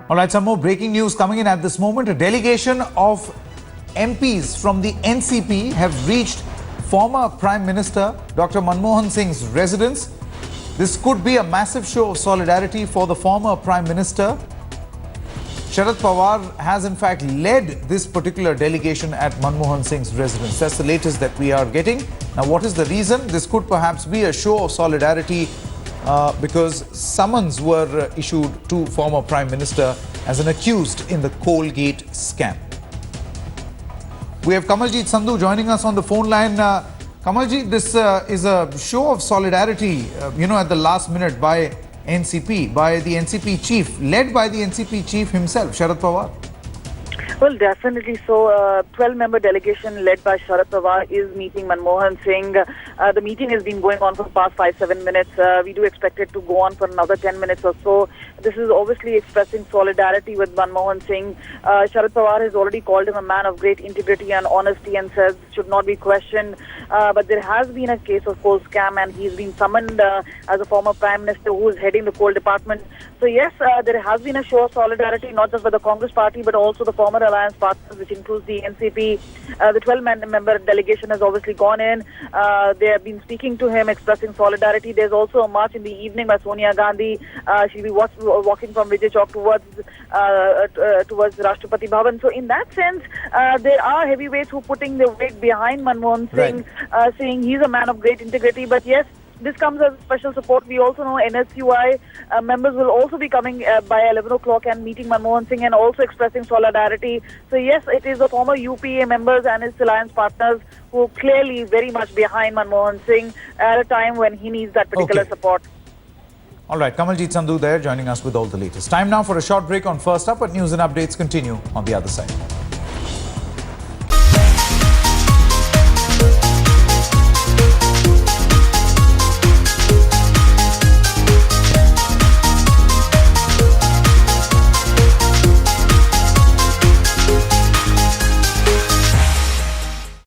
All right, some more breaking news coming in at this moment. A delegation of MPs from the NCP have reached former Prime Minister Dr. Manmohan Singh's residence. This could be a massive show of solidarity for the former Prime Minister. Sharad Pawar has in fact led this particular delegation at Manmohan Singh's residence. That's the latest that we are getting. Now, what is the reason? This could perhaps be a show of solidarity because summons were issued to former Prime Minister as an accused in the Coalgate scam. We have Kamaljeet Sandhu joining us on the phone line. Kamaljeet, this is a show of solidarity, at the last minute by NCP, by the NCP chief, led by the NCP chief himself, Sharad Pawar. Well, definitely so. 12-member delegation led by Sharad Pawar is meeting Manmohan Singh. The meeting has been going on for the past 5-7 minutes. We do expect it to go on for another 10 minutes or so. This is obviously expressing solidarity with Manmohan Singh. Sharad Pawar has already called him a man of great integrity and honesty and says should not be questioned. But there has been a case of coal scam and he's been summoned as a former Prime Minister who is heading the coal department. So yes, there has been a show of solidarity, not just by the Congress party, but also the former alliance partners, which includes the NCP. The 12-member delegation has obviously gone in. They have been speaking to him, expressing solidarity. There's also a march in the evening by Sonia Gandhi. She'll be walking from Vijay Chowk towards Rashtrapati Bhavan. So in that sense, there are heavyweights who are putting their weight behind Manmohan Singh, saying he's a man of great integrity. But yes, this comes as special support. We also know NSUI members will also be coming by 11 o'clock and meeting Manmohan Singh and also expressing solidarity. So yes, it is the former UPA members and his alliance partners who are clearly very much behind Manmohan Singh at a time when he needs that particular support. All right, Kamaljeet Sandhu there joining us with all the latest. Time now for a short break on First Up, but news and updates continue on the other side.